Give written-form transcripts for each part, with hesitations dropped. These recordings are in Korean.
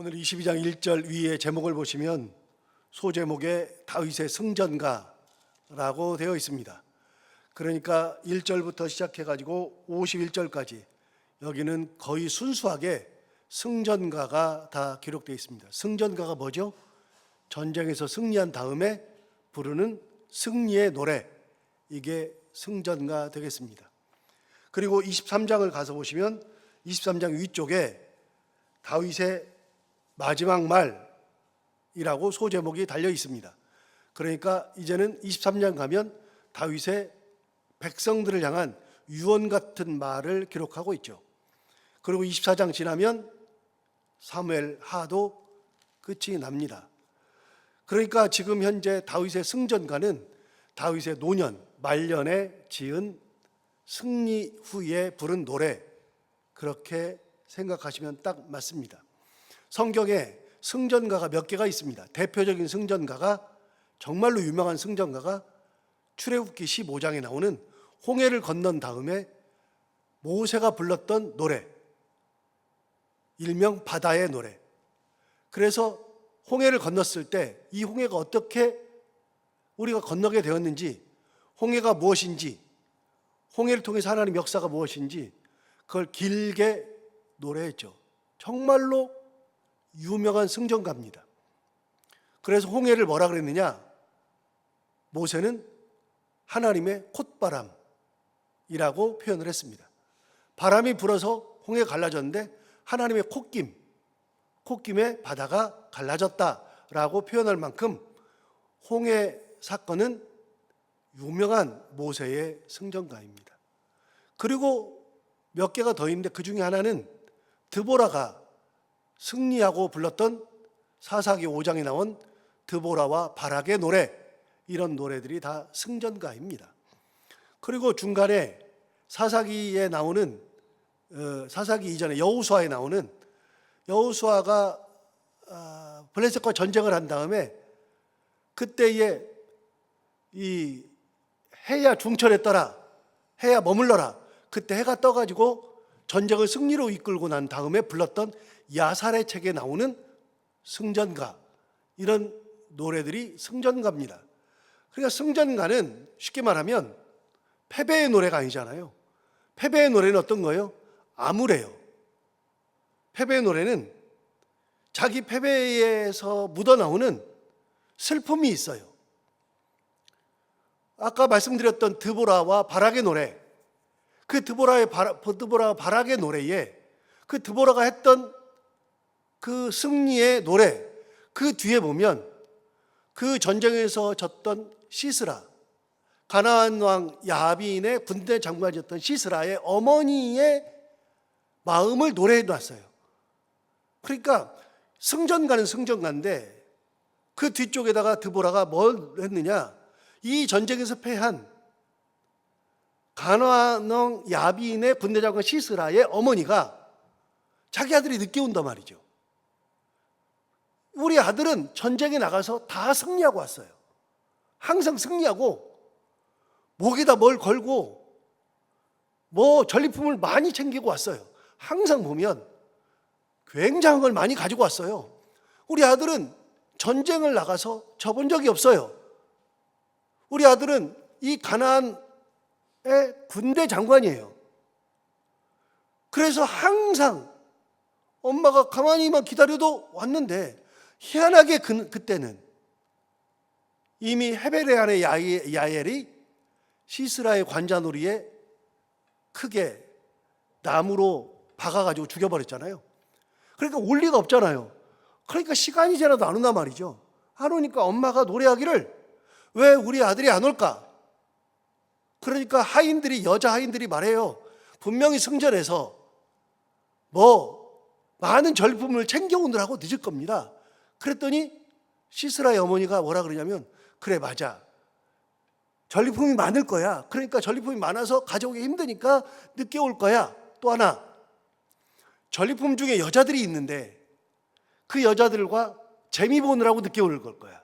오늘 22장 1절 위에 제목을 보시면 소제목에 다윗의 승전가라고 되어 있습니다. 그러니까 1절부터 시작해가지고 51절까지 여기는 거의 순수하게 승전가가 다 기록되어 있습니다. 승전가가 뭐죠? 전쟁에서 승리한 다음에 부르는 승리의 노래, 이게 승전가 되겠습니다. 그리고 23장을 가서 보시면 23장 위쪽에 다윗의 마지막 말이라고 소제목이 달려 있습니다. 그러니까 이제는 23장 가면 다윗의 백성들을 향한 유언 같은 말을 기록하고 있죠. 그리고 24장 지나면 사무엘 하도 끝이 납니다. 그러니까 지금 현재 다윗의 승전가는 다윗의 노년, 말년에 지은 승리 후에 부른 노래, 그렇게 생각하시면 딱 맞습니다. 성경에 승전가가 몇 개가 있습니다. 대표적인 승전가가, 정말로 유명한 승전가가 출애굽기 15장에 나오는 홍해를 건넌 다음에 모세가 불렀던 노래, 일명 바다의 노래. 그래서 홍해를 건넜을 때 이 홍해가 어떻게 우리가 건너게 되었는지, 홍해가 무엇인지, 홍해를 통해서 하나님의 역사가 무엇인지 그걸 길게 노래했죠. 정말로 유명한 승전가입니다. 그래서 홍해를 뭐라 그랬느냐? 모세는 하나님의 콧바람이라고 표현을 했습니다. 바람이 불어서 홍해가 갈라졌는데 하나님의 콧김에 바다가 갈라졌다라고 표현할 만큼 홍해 사건은 유명한 모세의 승전가입니다. 그리고 몇 개가 더 있는데 그 중에 하나는 드보라가 승리하고 불렀던 사사기 5장에 나온 드보라와 바락의 노래, 이런 노래들이 다 승전가입니다. 그리고 중간에 사사기에 나오는, 사사기 이전에 여호수아에 나오는, 여호수아가 블레셋과 전쟁을 한 다음에 그때에 이 해야 중철에 떠라, 해야 머물러라, 그때 해가 떠가지고 전쟁을 승리로 이끌고 난 다음에 불렀던 야살의 책에 나오는 승전가, 이런 노래들이 승전가입니다. 그러니까 승전가는 쉽게 말하면 패배의 노래가 아니잖아요. 패배의 노래는 어떤 거예요? 암울해요. 패배의 노래는 자기 패배에서 묻어나오는 슬픔이 있어요. 아까 말씀드렸던 드보라와 바락의 노래, 그 드보라와 바락의 노래에 그 드보라가 했던 그 승리의 노래, 그 뒤에 보면 그 전쟁에서 졌던 시스라, 가나안 왕 야빈의 군대 장관이었던 시스라의 어머니의 마음을 노래해 놨어요. 그러니까 승전가는 승전가인데 그 뒤쪽에다가 드보라가 뭘 했느냐? 이 전쟁에서 패한 가나안 왕 야빈의 군대 장관 시스라의 어머니가 자기 아들이 늦게 온단 말이죠. 우리 아들은 전쟁에 나가서 다 승리하고 왔어요. 항상 승리하고 목에다 뭘 걸고 뭐 전리품을 많이 챙기고 왔어요. 항상 보면 굉장한 걸 많이 가지고 왔어요. 우리 아들은 전쟁을 나가서 져본 적이 없어요. 우리 아들은 이 가나안의 군대 장관이에요. 그래서 항상 엄마가 가만히만 기다려도 왔는데, 희한하게 그때는 이미 헤베레안의 야엘이 시스라의 관자놀이에 크게 나무로 박아가지고 죽여버렸잖아요. 그러니까 올 리가 없잖아요. 그러니까 시간이 지나도 안 온단 말이죠. 안 오니까 엄마가 노래하기를, 왜 우리 아들이 안 올까? 그러니까 여자 하인들이 말해요. 분명히 승전에서 많은 전리품을 챙겨오느라고 늦을 겁니다. 그랬더니 시스라의 어머니가 뭐라 그러냐면, 그래 맞아, 전리품이 많을 거야. 그러니까 전리품이 많아서 가져오기 힘드니까 늦게 올 거야. 또 하나, 전리품 중에 여자들이 있는데 그 여자들과 재미 보느라고 늦게 올 걸 거야.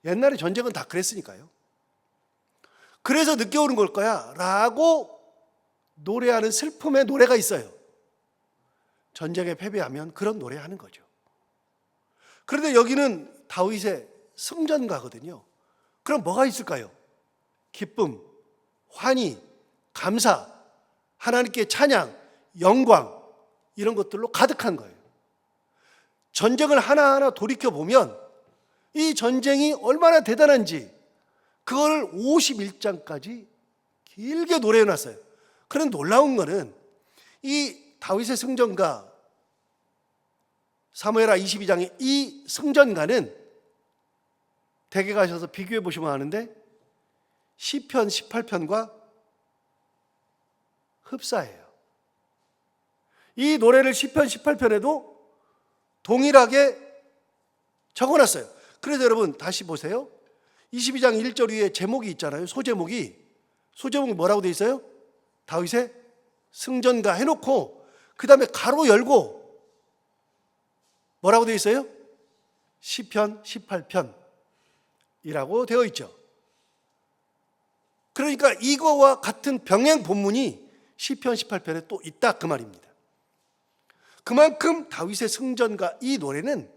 옛날에 전쟁은 다 그랬으니까요. 그래서 늦게 오는 걸 거야 라고 노래하는 슬픔의 노래가 있어요. 전쟁에 패배하면 그런 노래하는 거죠. 그런데 여기는 다윗의 승전가거든요. 그럼 뭐가 있을까요? 기쁨, 환희, 감사, 하나님께 찬양, 영광, 이런 것들로 가득한 거예요. 전쟁을 하나하나 돌이켜보면 이 전쟁이 얼마나 대단한지 그걸 51장까지 길게 노래해놨어요. 그런 놀라운 거는 이 다윗의 승전가, 사무엘하 22장의 이 승전가는 댁에 가셔서 비교해 보시면 아는데 시편 18편과 흡사해요. 이 노래를 시편 18편에도 동일하게 적어놨어요. 그래서 여러분 다시 보세요. 22장 1절 위에 제목이 있잖아요. 소제목이 뭐라고 돼 있어요? 다윗의 승전가 해놓고 그 다음에 가로 열고 뭐라고 돼 있어요? 시편 18편이라고 되어 있죠. 그러니까 이거와 같은 병행 본문이 시편 18편에 또 있다 그 말입니다. 그만큼 다윗의 승전가 이 노래는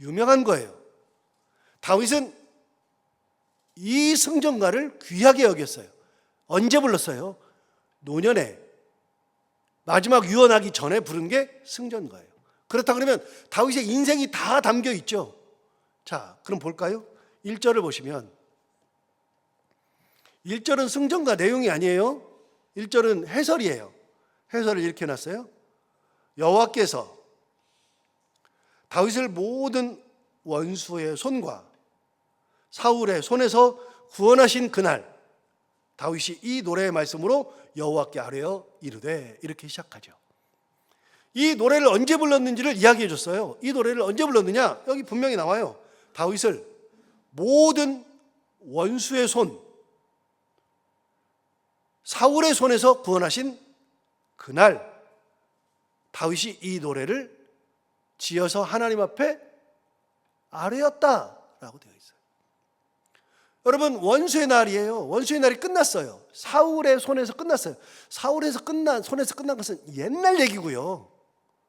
유명한 거예요. 다윗은 이 승전가를 귀하게 여겼어요. 언제 불렀어요? 노년에 마지막 유언하기 전에 부른 게 승전가예요. 그렇다 그러면 다윗의 인생이 다 담겨 있죠. 자, 그럼 볼까요? 1절을 보시면 1절은 승전가 내용이 아니에요. 1절은 해설이에요. 해설을 이렇게 해놨어요. 여호와께서 다윗을 모든 원수의 손과 사울의 손에서 구원하신 그날 다윗이 이 노래의 말씀으로 여호와께 아뢰어 이르되 이렇게 시작하죠. 이 노래를 언제 불렀는지를 이야기해 줬어요. 이 노래를 언제 불렀느냐? 여기 분명히 나와요. 다윗을 모든 원수의 손, 사울의 손에서 구원하신 그날 다윗이 이 노래를 지어서 하나님 앞에 아뢰었다라고 되어 있어요. 여러분, 원수의 날이에요. 원수의 날이 끝났어요. 사울의 손에서 끝났어요. 손에서 끝난 것은 옛날 얘기고요.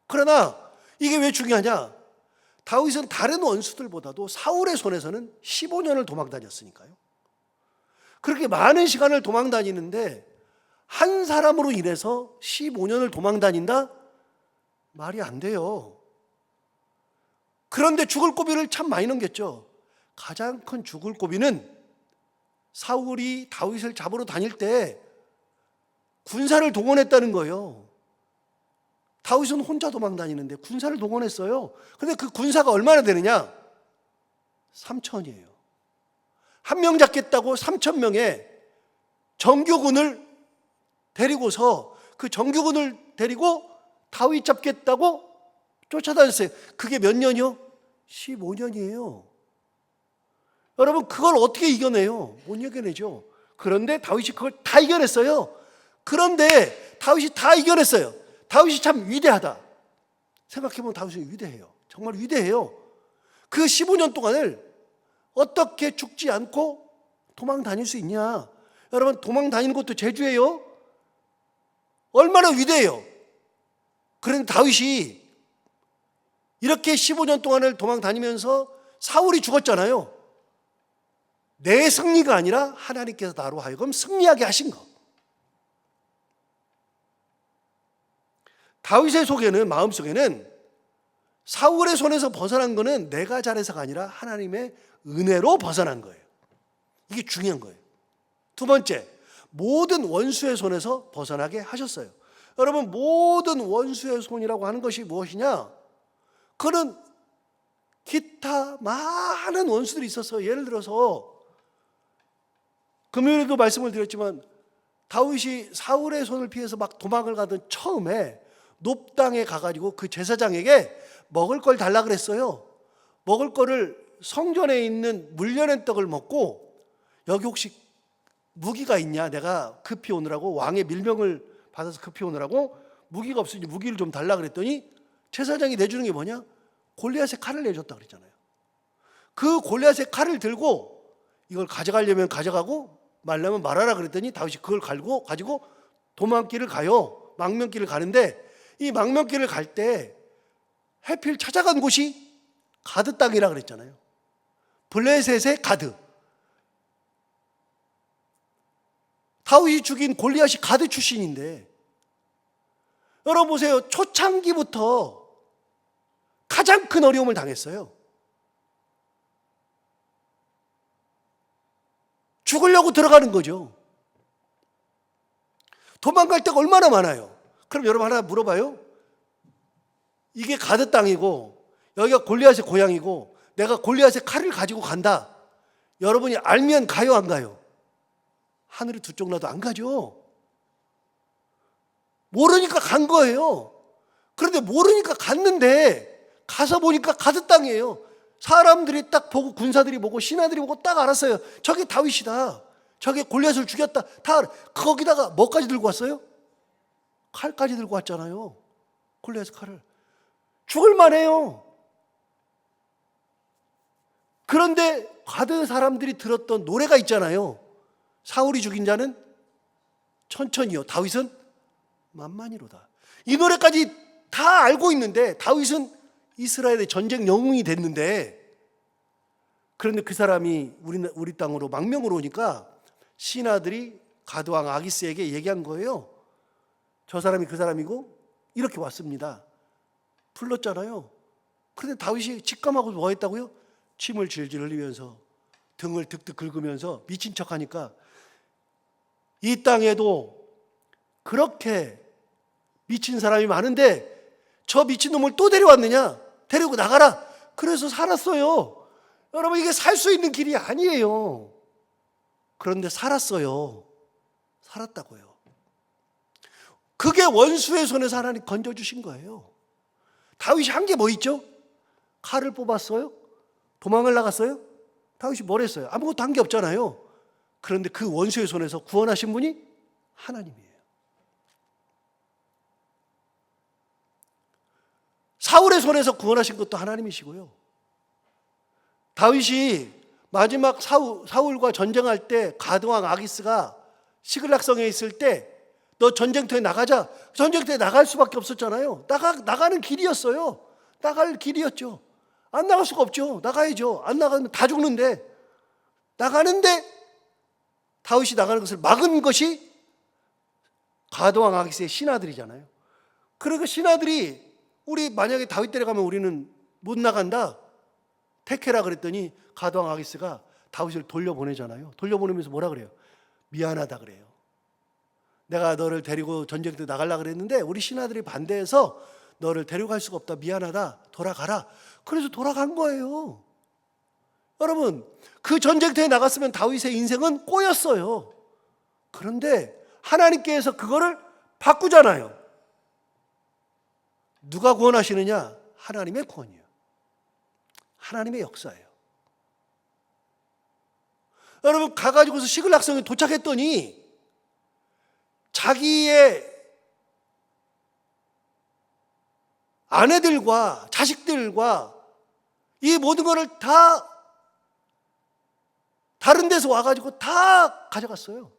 그러나 이게 왜 중요하냐? 다윗은 다른 원수들보다도 사울의 손에서는 15년을 도망 다녔으니까요. 그렇게 많은 시간을 도망 다니는데 한 사람으로 인해서 15년을 도망 다닌다? 말이 안 돼요. 그런데 죽을 고비를 참 많이 넘겼죠. 가장 큰 죽을 고비는 사울이 다윗을 잡으러 다닐 때 군사를 동원했다는 거예요. 다윗은 혼자 도망 다니는데 군사를 동원했어요. 그런데 그 군사가 얼마나 되느냐? 3천이에요. 한 명 잡겠다고 3천 명의 정규군을 데리고서 그 정규군을 데리고 다윗 잡겠다고 쫓아다녔어요. 그게 몇 년이요? 15년이에요. 여러분, 그걸 어떻게 이겨내요? 못 이겨내죠. 그런데 다윗이 그걸 다 이겨냈어요. 그런데 다윗이 다 이겨냈어요. 다윗이 참 위대하다. 생각해보면 다윗이 위대해요. 정말 위대해요. 그 15년 동안을 어떻게 죽지 않고 도망 다닐 수 있냐? 여러분, 도망 다니는 것도 재주예요. 얼마나 위대해요. 그런데 다윗이 이렇게 15년 동안을 도망 다니면서 사울이 죽었잖아요. 내 승리가 아니라 하나님께서 나로 하여금 승리하게 하신 것. 다윗의 속에는, 마음속에는 사울의 손에서 벗어난 거는 내가 잘해서가 아니라 하나님의 은혜로 벗어난 거예요. 이게 중요한 거예요. 두 번째, 모든 원수의 손에서 벗어나게 하셨어요. 여러분, 모든 원수의 손이라고 하는 것이 무엇이냐? 그는 기타 많은 원수들이 있었어요. 예를 들어서 금요일에도 말씀을 드렸지만 다윗이 사울의 손을 피해서 막 도망을 가던 처음에 놉당에 가가지고 그 제사장에게 먹을 걸 달라 그랬어요. 먹을 거를 성전에 있는 물려낸 떡을 먹고 여기 혹시 무기가 있냐? 내가 급히 오느라고 왕의 밀명을 받아서 급히 오느라고 무기가 없으니 무기를 좀 달라 그랬더니 제사장이 내주는 게 뭐냐? 골리앗의 칼을 내줬다 그랬잖아요. 그 골리앗의 칼을 들고 이걸 가져가려면 가져가고 말려면 말하라 그랬더니 다윗이 그걸 가지고 도망길을 가요. 망명길을 가는데 이 망명길을 갈 때 해필 찾아간 곳이 가드 땅이라 그랬잖아요. 블레셋의 가드. 다윗이 죽인 골리앗이 가드 출신인데, 여러분 보세요. 초창기부터 가장 큰 어려움을 당했어요. 죽으려고 들어가는 거죠. 도망갈 데가 얼마나 많아요. 그럼 여러분 하나 물어봐요. 이게 가드 땅이고 여기가 골리앗의 고향이고 내가 골리앗의 칼을 가지고 간다. 여러분이 알면 가요, 안 가요? 하늘이 두 쪽 나도 안 가죠. 모르니까 간 거예요. 그런데 모르니까 갔는데 가서 보니까 가드 땅이에요. 사람들이 딱 보고, 군사들이 보고, 신하들이 보고 딱 알았어요. 저게 다윗이다. 저게 골리앗을 죽였다. 다 거기다가 뭐까지 들고 왔어요? 칼까지 들고 왔잖아요. 골리앗 칼을. 죽을 만해요. 그런데 가드 사람들이 들었던 노래가 있잖아요. 사울이 죽인 자는 천천히요, 다윗은 만만히로다. 이 노래까지 다 알고 있는데 다윗은 이스라엘의 전쟁 영웅이 됐는데, 그런데 그 사람이 우리 땅으로 망명으로 오니까 신하들이 가드왕 아기스에게 얘기한 거예요. 저 사람이 그 사람이고 이렇게 왔습니다. 불렀잖아요. 그런데 다윗이 직감하고 뭐 했다고요? 침을 질질 흘리면서 등을 득득 긁으면서 미친 척하니까, 이 땅에도 그렇게 미친 사람이 많은데 저 미친놈을 또 데려왔느냐? 데리고 나가라. 그래서 살았어요. 여러분, 이게 살 수 있는 길이 아니에요. 그런데 살았어요. 살았다고요. 그게 원수의 손에서 하나님 건져주신 거예요. 다윗이 한 게 뭐 있죠? 칼을 뽑았어요? 도망을 나갔어요? 다윗이 뭘 했어요? 아무것도 한 게 없잖아요. 그런데 그 원수의 손에서 구원하신 분이 하나님이에요. 사울의 손에서 구원하신 것도 하나님이시고요. 다윗이 마지막 사울과 전쟁할 때 가드왕 아기스가 시글락성에 있을 때 너 전쟁터에 나가자. 전쟁터에 나갈 수밖에 없었잖아요. 나가는 길이었어요. 나갈 길이었죠. 안 나갈 수가 없죠. 나가야죠. 안 나가면 다 죽는데. 나가는데 다윗이 나가는 것을 막은 것이 가드왕 아기스의 신하들이잖아요. 그러니까 신하들이 우리 만약에 다윗 데려가면 우리는 못 나간다. 택해라 그랬더니 가드왕 아기스가 다윗을 돌려보내잖아요. 돌려보내면서 뭐라 그래요? 미안하다 그래요. 내가 너를 데리고 전쟁터에 나가려고 그랬는데 우리 신하들이 반대해서 너를 데려갈 수가 없다. 미안하다. 돌아가라. 그래서 돌아간 거예요. 여러분, 그 전쟁터에 나갔으면 다윗의 인생은 꼬였어요. 그런데 하나님께서 그거를 바꾸잖아요. 누가 구원하시느냐? 하나님의 구원이에요. 하나님의 역사예요. 여러분, 가가지고서 시글락성에 도착했더니 자기의 아내들과 자식들과 이 모든 것을 다 다른 데서 와가지고 다 가져갔어요.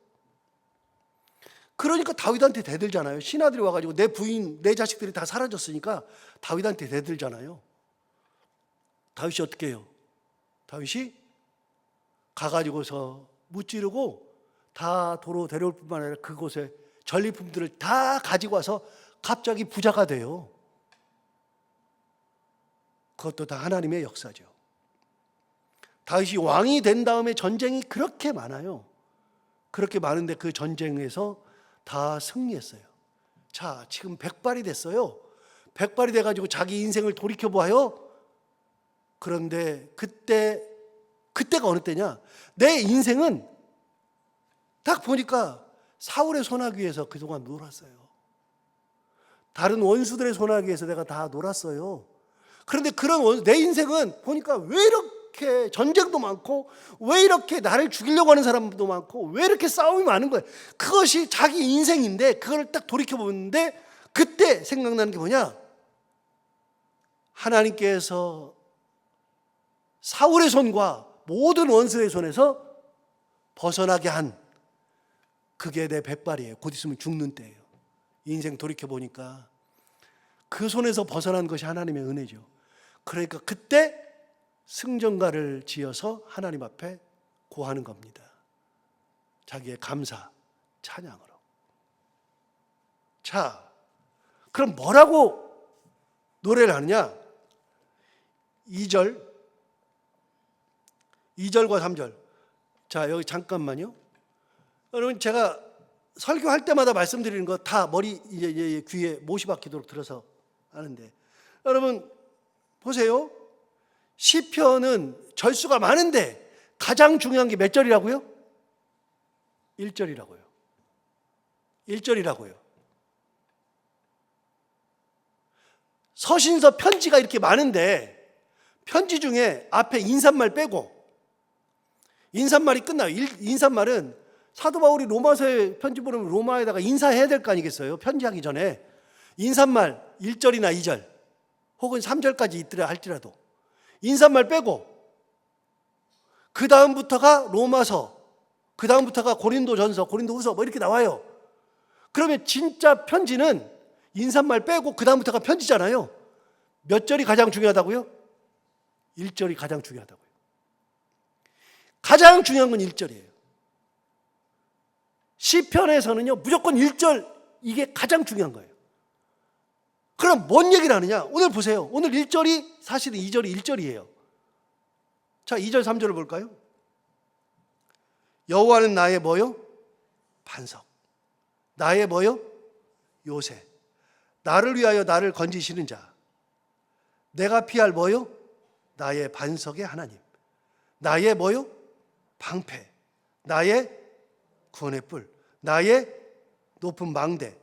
그러니까 다윗한테 대들잖아요. 신하들이 와가지고 내 부인, 내 자식들이 다 사라졌으니까 다윗한테 대들잖아요. 다윗이 어떻게 해요? 다윗이 가가지고서 무찌르고 다 도로 데려올 뿐만 아니라 그곳에 전리품들을 다 가지고 와서 갑자기 부자가 돼요. 그것도 다 하나님의 역사죠. 다윗이 왕이 된 다음에 전쟁이 그렇게 많아요. 그렇게 많은데 그 전쟁에서 다 승리했어요. 자, 지금 백발이 됐어요. 백발이 돼가지고 자기 인생을 돌이켜보아요. 그런데 그때가 어느 때냐? 내 인생은 딱 보니까 사울의 손아귀에서 그동안 놀았어요. 다른 원수들의 손아귀에서 내가 다 놀았어요. 그런데 그런 내 인생은 보니까 왜 이렇게 전쟁도 많고, 왜 이렇게 나를 죽이려고 하는 사람도 많고, 왜 이렇게 싸움이 많은 거예요. 그것이 자기 인생인데 그걸 딱 돌이켜보는데 그때 생각나는 게 뭐냐? 하나님께서 사울의 손과 모든 원수의 손에서 벗어나게 한, 그게 내 백발이에요. 곧 있으면 죽는 때예요. 인생 돌이켜보니까 그 손에서 벗어난 것이 하나님의 은혜죠. 그러니까 그때 승전가를 지어서 하나님 앞에 고하는 겁니다. 자기의 감사, 찬양으로. 자, 그럼 뭐라고 노래를 하느냐? 2절과 3절. 자, 여기 잠깐만요. 여러분, 제가 설교할 때마다 말씀드리는 거 다 머리 이제 귀에 못이 박히도록 들어서 하는데, 여러분 보세요. 시편은 절수가 많은데 가장 중요한 게 몇 절이라고요? 1절이라고요. 1절이라고요. 서신서 편지가 이렇게 많은데 편지 중에 앞에 인사말 빼고, 인사말이 끝나요. 인사말은 사도 바울이 로마서에 편지 보내면 로마에다가 인사해야 될 거 아니겠어요? 편지하기 전에 인사말 1절이나 2절 혹은 3절까지 있더라 할지라도 인사말 빼고 그 다음부터가 로마서, 그 다음부터가 고린도전서, 고린도후서 뭐 이렇게 나와요. 그러면 진짜 편지는 인사말 빼고 그 다음부터가 편지잖아요. 몇 절이 가장 중요하다고요? 1절이 가장 중요하다고요. 가장 중요한 건 1절이에요. 시편에서는요 무조건 1절, 이게 가장 중요한 거예요. 그럼 뭔 얘기를 하느냐? 오늘 보세요. 오늘 1절이 사실은 2절이 1절이에요. 자, 2절 3절을 볼까요? 여호와는 나의 뭐요? 반석. 나의 뭐요? 요새. 나를 위하여 나를 건지시는 자. 내가 피할 뭐요? 나의 반석의 하나님. 나의 뭐요? 방패. 나의 구원의 뿔. 나의 높은 망대.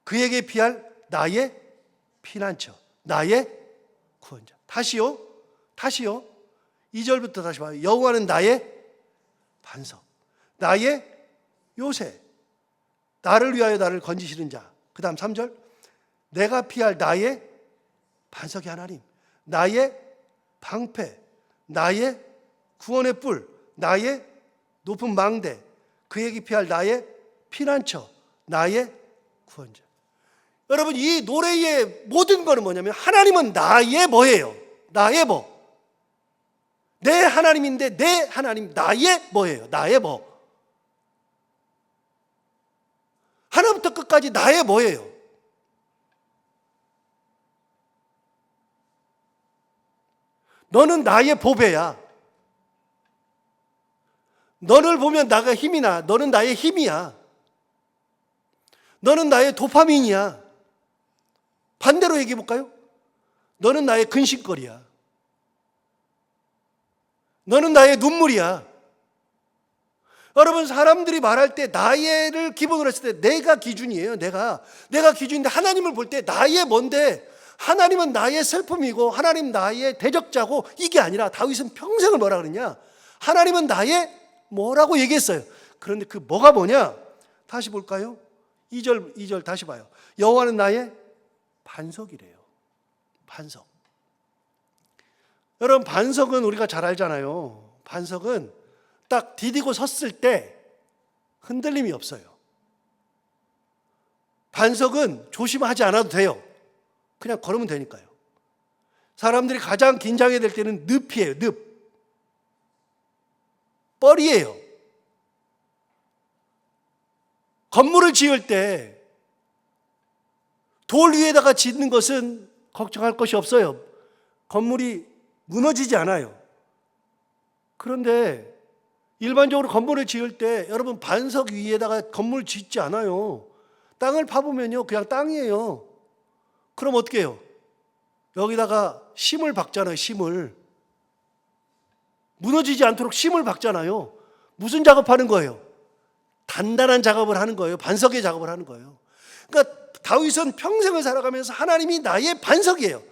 그에게 피할 나의 피난처. 나의 구원자. 다시요. 2절부터 다시 봐요. 여호와는 나의 반석. 나의 요새. 나를 위하여 나를 건지시는 자. 그 다음 3절. 내가 피할 나의 반석의 하나님. 나의 방패. 나의 구원의 뿔. 나의 높은 망대. 그에게 피할 나의 피난처. 나의 구원자. 여러분, 이 노래의 모든 거는 뭐냐면 하나님은 나의 뭐예요? 나의 뭐? 내 하나님인데 내 하나님 나의 뭐예요? 나의 뭐? 하나부터 끝까지 나의 뭐예요? 너는 나의 보배야. 너를 보면 나가 힘이 나. 너는 나의 힘이야. 너는 나의 도파민이야. 반대로 얘기해 볼까요? 너는 나의 근심거리야. 너는 나의 눈물이야. 여러분, 사람들이 말할 때 나의를 기본으로 했을 때 내가 기준이에요. 내가 기준인데 하나님을 볼 때 나의 뭔데? 하나님은 나의 슬픔이고 하나님 나의 대적자고, 이게 아니라 다윗은 평생을 뭐라 그러냐? 하나님은 나의 뭐라고 얘기했어요. 그런데 그 뭐가 뭐냐? 다시 볼까요? 2절 다시 봐요. 여호와는 나의 반석이래요. 반석. 여러분, 반석은 우리가 잘 알잖아요. 반석은 딱 디디고 섰을 때 흔들림이 없어요. 반석은 조심하지 않아도 돼요. 그냥 걸으면 되니까요. 사람들이 가장 긴장해야 될 때는 늪이에요. 늪. 뻘이에요. 건물을 지을 때 돌 위에다가 짓는 것은 걱정할 것이 없어요. 건물이 무너지지 않아요. 그런데 일반적으로 건물을 지을 때 여러분, 반석 위에다가 건물 짓지 않아요. 땅을 파보면요 그냥 땅이에요. 그럼 어떻게 해요? 여기다가 심을 박잖아요. 심을. 무너지지 않도록 심을 박잖아요. 무슨 작업하는 거예요? 단단한 작업을 하는 거예요. 반석의 작업을 하는 거예요. 그러니까 다윗은 평생을 살아가면서 하나님이 나의 반석이에요.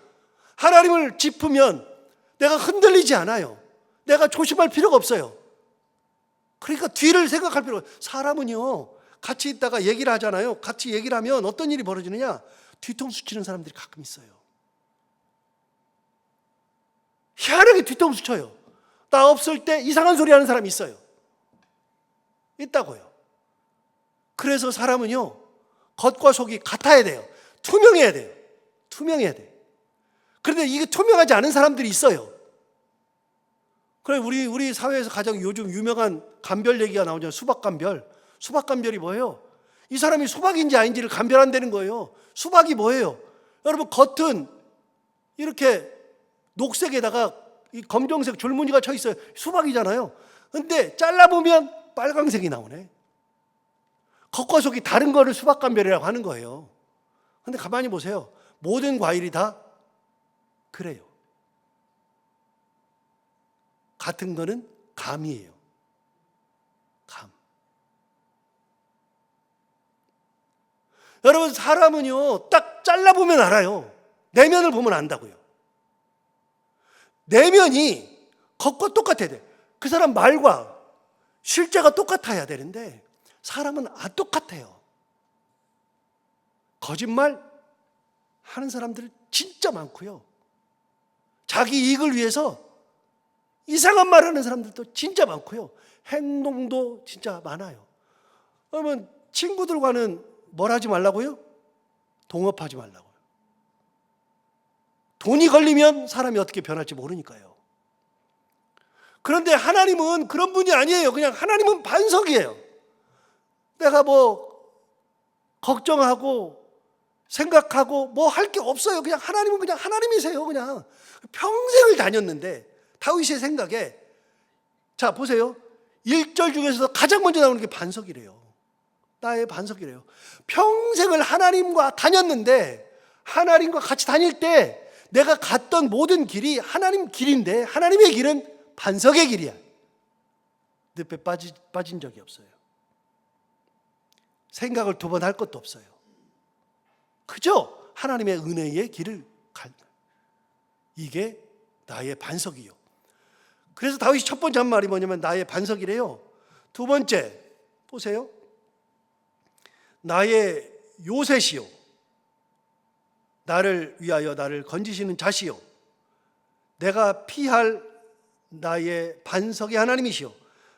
하나님을 짚으면 내가 흔들리지 않아요. 내가 조심할 필요가 없어요. 그러니까 뒤를 생각할 필요가 없어요. 사람은요 같이 있다가 얘기를 하잖아요. 같이 얘기를 하면 어떤 일이 벌어지느냐? 뒤통수 치는 사람들이 가끔 있어요. 희한하게 뒤통수 쳐요. 나 없을 때 이상한 소리 하는 사람이 있어요. 있다고요. 그래서 사람은요 겉과 속이 같아야 돼요. 투명해야 돼요. 투명해야 돼요. 그런데 이게 투명하지 않은 사람들이 있어요. 그래 우리 사회에서 가장 요즘 유명한 감별 얘기가 나오잖아요. 수박감별. 수박감별이 뭐예요? 이 사람이 수박인지 아닌지를 감별한다는 거예요. 수박이 뭐예요? 여러분 겉은 이렇게 녹색에다가 이 검정색 줄무늬가 쳐 있어요. 수박이잖아요. 근데 잘라보면 빨강색이 나오네. 겉과 속이 다른 거를 수박감별이라고 하는 거예요. 근데 가만히 보세요. 모든 과일이 다 그래요. 같은 거는 감이에요. 감. 여러분 사람은요 딱 잘라보면 알아요. 내면을 보면 안다고요. 내면이 겉과 똑같아야 돼. 그 사람 말과 실제가 똑같아야 되는데 사람은 안 똑같아요. 거짓말 하는 사람들 진짜 많고요. 자기 이익을 위해서 이상한 말 하는 사람들도 진짜 많고요. 행동도 진짜 많아요. 그러면 친구들과는 뭘 하지 말라고요? 동업하지 말라고요. 돈이 걸리면 사람이 어떻게 변할지 모르니까요. 그런데 하나님은 그런 분이 아니에요. 그냥 하나님은 반석이에요. 내가 뭐 걱정하고 생각하고 뭐 할 게 없어요. 그냥 하나님은 그냥 하나님이세요. 그냥 평생을 다녔는데 다윗의 생각에 자 보세요. 1절 중에서도 가장 먼저 나오는 게 반석이래요. 나의 반석이래요. 평생을 하나님과 다녔는데 하나님과 같이 다닐 때 내가 갔던 모든 길이 하나님 길인데 하나님의 길은 반석의 길이야. 늪에 빠진 적이 없어요. 생각을 2번 할 것도 없어요. 그저 하나님의 은혜의 길을 갈. 이게 나의 반석이요. 그래서 다윗이 첫 번째 한 말이 뭐냐면 나의 반석이래요. 2번째 보세요. 나의 요새시요. 나를 위하여 나를 건지시는 자시요. 내가 피할 나의 반석의 하나님이시요.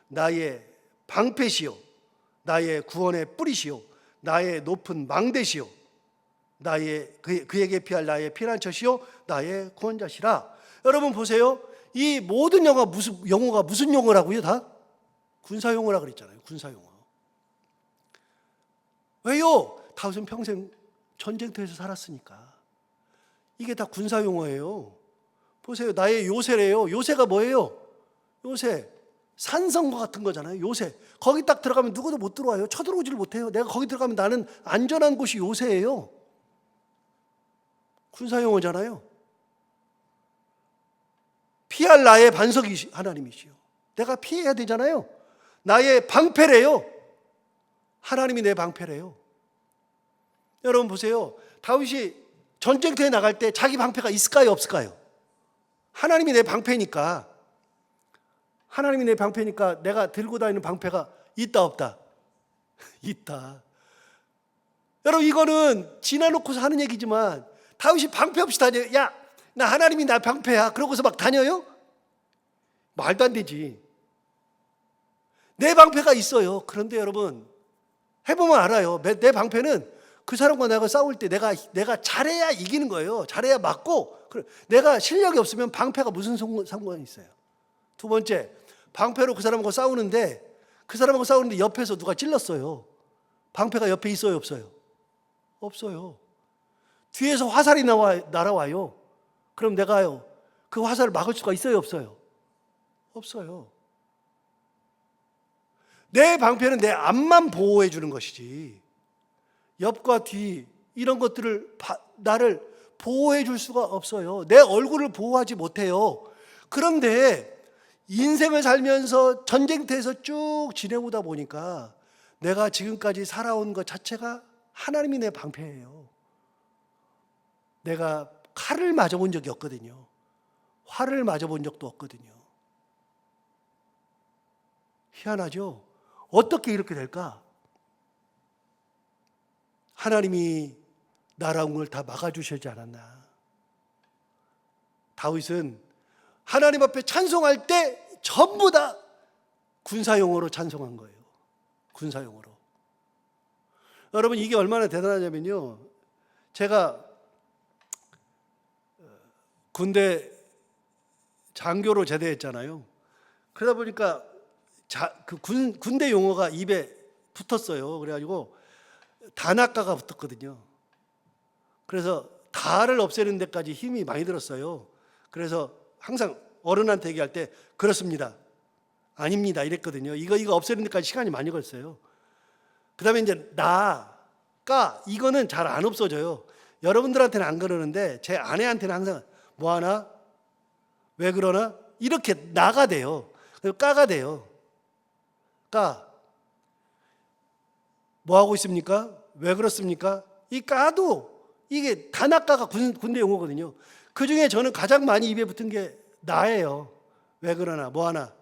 나의 방패시요. 나의 구원의 뿌리시요. 나의 높은 망대시요. 나의 그에게 피할 나의 피난처시요. 나의 구원자시라. 여러분 보세요. 이 모든 용어가 무슨 용어라고요? 다 군사용어라 그랬잖아요. 군사용어. 왜요? 다윗은 평생 전쟁터에서 살았으니까. 이게 다 군사용어예요. 보세요. 나의 요새래요. 요새가 뭐예요? 요새. 산성과 같은 거잖아요. 요새. 거기 딱 들어가면 누구도 못 들어와요. 쳐들어오지를 못해요. 내가 거기 들어가면 나는 안전한 곳이 요새예요. 군사용어잖아요. 피할 나의 반석이 하나님이시요. 내가 피해야 되잖아요. 나의 방패래요. 하나님이 내 방패래요. 여러분 보세요. 다윗이 전쟁터에 나갈 때 자기 방패가 있을까요? 없을까요? 하나님이 내 방패니까. 하나님이 내 방패니까 내가 들고 다니는 방패가 있다 없다? 있다. 여러분 이거는 지나놓고서 하는 얘기지만 다윗이 방패 없이 다녀요. 야, 나 하나님이 나 방패야. 그러고서 막 다녀요? 말도 안 되지. 내 방패가 있어요. 그런데 여러분 해보면 알아요. 내 방패는 그 사람과 내가 싸울 때 내가 잘해야 이기는 거예요. 잘해야 맞고. 내가 실력이 없으면 방패가 무슨 상관이 있어요. 2번째, 방패로 그 사람하고 싸우는데 옆에서 누가 찔렀어요. 방패가 옆에 있어요, 없어요? 없어요. 뒤에서 화살이 날아와요. 그럼 내가요 그 화살을 막을 수가 있어요, 없어요? 없어요. 내 방패는 내 앞만 보호해 주는 것이지 옆과 뒤 이런 것들을 나를 보호해 줄 수가 없어요. 내 얼굴을 보호하지 못해요. 그런데 인생을 살면서 전쟁터에서 쭉 지내오다 보니까 내가 지금까지 살아온 것 자체가 하나님이 내 방패예요. 내가 칼을 맞아본 적이 없거든요. 활을 맞아본 적도 없거든요. 희한하죠? 어떻게 이렇게 될까? 하나님이 나라운 걸 다 막아주시지 않았나? 다윗은 하나님 앞에 찬송할 때 전부 다 군사용어로 찬송한 거예요. 군사용어로. 여러분 이게 얼마나 대단하냐면요. 제가 군대 장교로 제대했잖아요. 그러다 보니까 군대 용어가 입에 붙었어요. 그래가지고 단아까가 붙었거든요. 그래서 다를 없애는 데까지 힘이 많이 들었어요. 그래서 항상 어른한테 얘기할 때 그렇습니다, 아닙니다 이랬거든요. 이거 없애는 데까지 시간이 많이 걸렸어요. 그 다음에 이제 나까 이거는 잘 안 없어져요. 여러분들한테는 안 그러는데 제 아내한테는 항상 뭐하나? 왜 그러나? 이렇게 나가 돼요. 그리고 까가 돼요. 까. 뭐 하고 있습니까? 왜 그렇습니까? 이 까도 이게 단아까가 군대 용어거든요. 그 중에 저는 가장 많이 입에 붙은 게 나예요. 왜 그러나? 뭐 하나?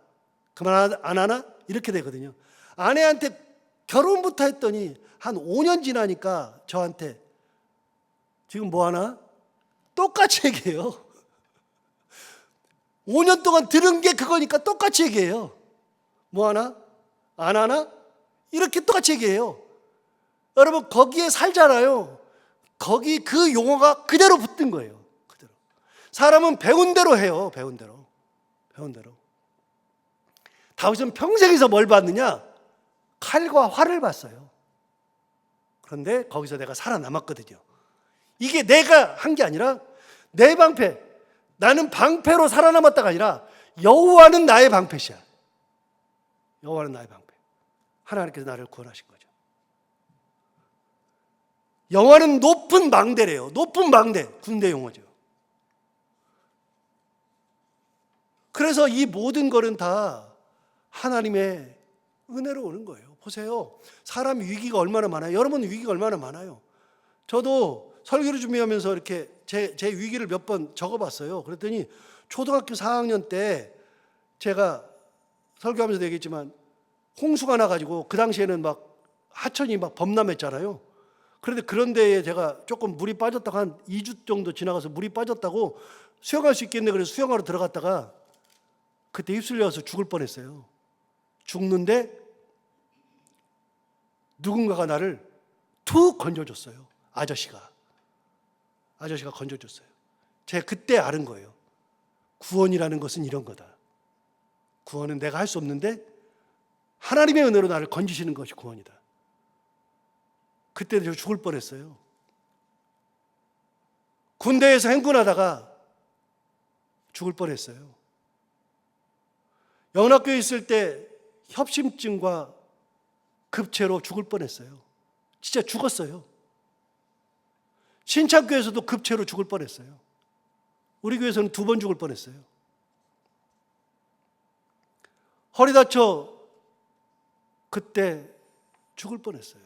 그만 안 하나? 이렇게 되거든요. 아내한테 결혼부터 했더니 한 5년 지나니까 저한테 지금 뭐 하나? 똑같이 얘기해요. 5년 동안 들은 게 그거니까 똑같이 얘기해요. 뭐 하나? 안 하나? 이렇게 똑같이 얘기해요. 여러분 거기에 살잖아요. 거기 그 용어가 그대로 붙은 거예요. 그대로. 사람은 배운 대로 해요. 배운 대로. 다윗은 평생에서 뭘 봤느냐? 칼과 활을 봤어요. 그런데 거기서 내가 살아남았거든요. 이게 내가 한 게 아니라 내 방패, 나는 방패로 살아남았다가 아니라 여호와는 나의 방패시야. 여호와는 나의 방패. 하나님께서 나를 구원하신 거죠. 여호와는 높은 망대래요. 높은 망대, 군대 용어죠. 그래서 이 모든 것은 다 하나님의 은혜로 오는 거예요. 보세요. 사람 위기가 얼마나 많아요. 여러분 위기가 얼마나 많아요. 저도 설교를 준비하면서 이렇게 제 위기를 몇 번 적어봤어요. 그랬더니 초등학교 4학년 때 제가 설교하면서 얘기했지만 홍수가 나가지고 그 당시에는 막 하천이 막 범람했잖아요. 그런데 그런 데에 제가 조금 물이 빠졌다가 한 2주 정도 지나가서 물이 빠졌다고 수영할 수 있겠네 그래서 수영하러 들어갔다가 그때 휩쓸려서 죽을 뻔했어요. 죽는데 누군가가 나를 툭 건져줬어요. 아저씨가 건져줬어요. 제가 그때 알은 거예요. 구원이라는 것은 이런 거다. 구원은 내가 할 수 없는데 하나님의 은혜로 나를 건지시는 것이 구원이다. 그때 저 죽을 뻔했어요. 군대에서 행군하다가 죽을 뻔했어요. 영락교에 있을 때 협심증과 급체로 죽을 뻔했어요. 진짜 죽었어요. 신창교에서도 급체로 죽을 뻔했어요. 우리 교회에서는 2번 죽을 뻔했어요. 허리 다쳐 그때 죽을 뻔했어요.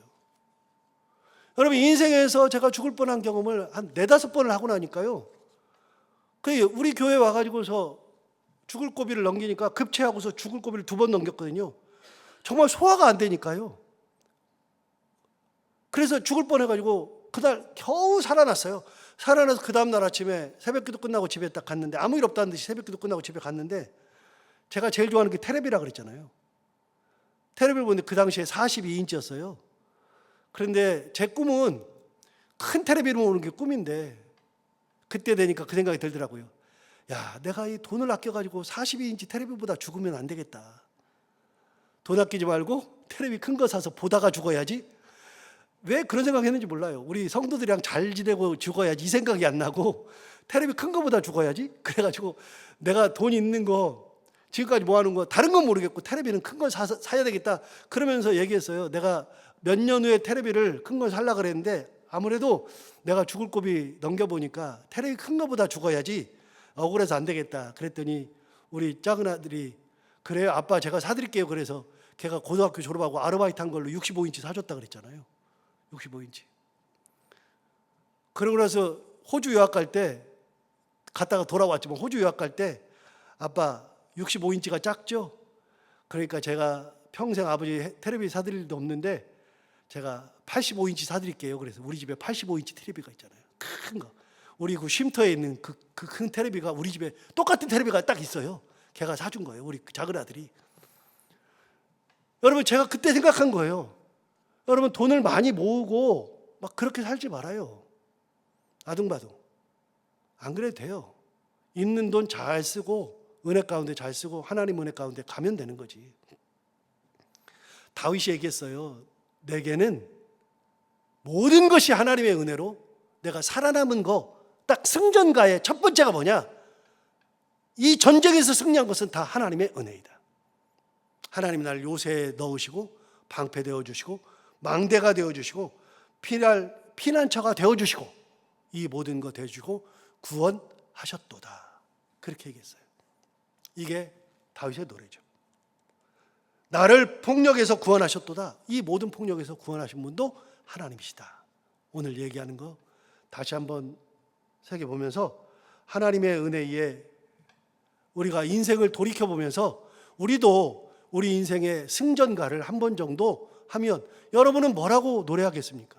여러분 인생에서 제가 죽을 뻔한 경험을 한 4-5번을 하고 나니까요. 우리 교회 와가지고서 죽을 고비를 넘기니까 급체하고서 죽을 고비를 2번 넘겼거든요. 정말 소화가 안 되니까요. 그래서 죽을 뻔해가지고 그날 겨우 살아났어요. 살아나서 그 다음날 아침에 새벽기도 끝나고 집에 딱 갔는데 아무 일 없다는 듯이 새벽기도 끝나고 집에 갔는데 제가 제일 좋아하는 게 테레비라 그랬잖아요. 테레비를 보는데 그 당시에 42인치였어요. 그런데 제 꿈은 큰 테레비로 보는 게 꿈인데 그때 되니까 그 생각이 들더라고요. 야, 내가 이 돈을 아껴가지고 42인치 테레비보다 죽으면 안 되겠다. 돈 아끼지 말고 테레비 큰 거 사서 보다가 죽어야지. 왜 그런 생각했는지 몰라요. 우리 성도들이랑 잘 지내고 죽어야지 이 생각이 안 나고 테레비 큰 거보다 죽어야지. 그래가지고 내가 돈 있는 거 지금까지 모아놓은 거 다른 건 모르겠고 테레비는 큰 걸 사야 되겠다. 그러면서 얘기했어요. 내가 몇 년 후에 테레비를 큰 걸 살라 그랬는데 아무래도 내가 죽을 고비 넘겨보니까 테레비 큰 거보다 죽어야지 억울해서 안 되겠다. 그랬더니 우리 작은 아들이 그래요 아빠 제가 사드릴게요. 그래서 걔가 고등학교 졸업하고 아르바이트 한 걸로 65인치 사줬다 그랬잖아요. 65인치. 그러고 나서 호주 유학 갈 때 갔다가 돌아왔지만 호주 유학 갈 때 아빠 65인치가 작죠? 그러니까 제가 평생 아버지 테레비 사드릴 일도 없는데 제가 85인치 사드릴게요. 그래서 우리 집에 85인치 테레비가 있잖아요. 큰 거. 우리 그 쉼터에 있는 그 큰 테레비가 우리 집에 똑같은 테레비가 딱 있어요. 걔가 사준 거예요. 우리 작은 아들이. 여러분 제가 그때 생각한 거예요. 여러분 돈을 많이 모으고 막 그렇게 살지 말아요. 아둥바둥. 안 그래도 돼요. 있는 돈 잘 쓰고 은혜 가운데 잘 쓰고 하나님 은혜 가운데 가면 되는 거지. 다윗이 얘기했어요. 내게는 모든 것이 하나님의 은혜로 내가 살아남은 거, 딱 승전가의 첫 번째가 뭐냐? 이 전쟁에서 승리한 것은 다 하나님의 은혜이다. 하나님이 나를 요새에 넣으시고 방패되어 주시고 망대가 되어 주시고 피난처가 되어 주시고 이 모든 거 되어주고 구원하셨도다. 그렇게 얘기했어요. 이게 다윗의 노래죠. 나를 폭력에서 구원하셨도다. 이 모든 폭력에서 구원하신 분도 하나님이시다. 오늘 얘기하는 거 다시 한번 새겨보면서 하나님의 은혜에 우리가 인생을 돌이켜보면서 우리도 우리 인생의 승전가를 한 번 정도 하면 여러분은 뭐라고 노래하겠습니까?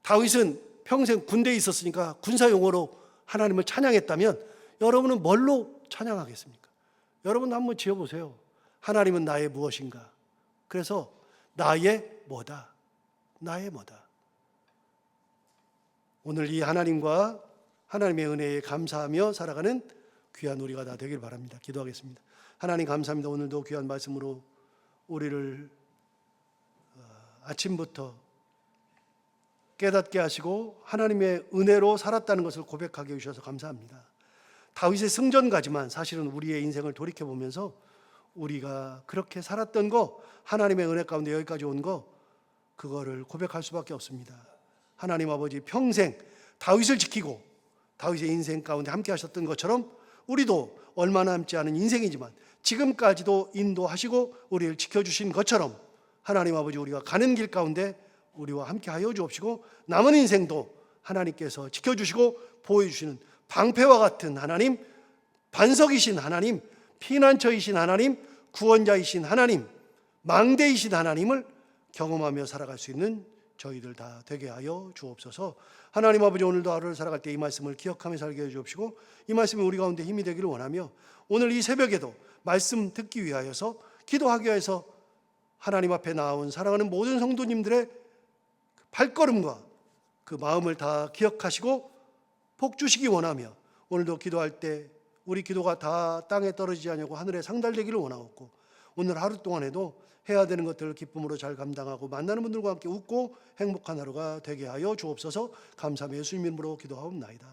다윗은 평생 군대에 있었으니까 군사 용어로 하나님을 찬양했다면 여러분은 뭘로 찬양하겠습니까? 여러분 한번 지어보세요. 하나님은 나의 무엇인가? 그래서 나의 뭐다? 나의 뭐다? 오늘 이 하나님과 하나님의 은혜에 감사하며 살아가는 귀한 우리가 다 되길 바랍니다. 기도하겠습니다. 하나님 감사합니다. 오늘도 귀한 말씀으로 우리를 아침부터 깨닫게 하시고 하나님의 은혜로 살았다는 것을 고백하게 해주셔서 감사합니다. 다윗의 승전가지만 사실은 우리의 인생을 돌이켜보면서 우리가 그렇게 살았던 거, 하나님의 은혜 가운데 여기까지 온 거, 그거를 고백할 수밖에 없습니다. 하나님 아버지 평생 다윗을 지키고 다윗의 인생 가운데 함께 하셨던 것처럼 우리도 얼마 남지 않은 인생이지만 지금까지도 인도하시고 우리를 지켜주신 것처럼 하나님 아버지 우리가 가는 길 가운데 우리와 함께 하여 주옵시고 남은 인생도 하나님께서 지켜주시고 보호해주시는 방패와 같은 하나님, 반석이신 하나님, 피난처이신 하나님, 구원자이신 하나님, 망대이신 하나님을 경험하며 살아갈 수 있는 저희들 다 되게 하여 주옵소서. 하나님 아버지 오늘도 하루를 살아갈 때 이 말씀을 기억하며 살게 해 주옵시고 이 말씀이 우리 가운데 힘이 되기를 원하며 오늘 이 새벽에도 말씀 듣기 위하여서 기도하기 위해서 하나님 앞에 나온 사랑하는 모든 성도님들의 발걸음과 그 마음을 다 기억하시고 복 주시기 원하며 오늘도 기도할 때 우리 기도가 다 땅에 떨어지지 않냐고 하늘에 상달되기를 원하옵고 오늘 하루 동안에도 해야 되는 것들을 기쁨으로 잘 감당하고 만나는 분들과 함께 웃고 행복한 하루가 되게 하여 주옵소서. 감사하며 예수님 이름으로 기도하옵나이다.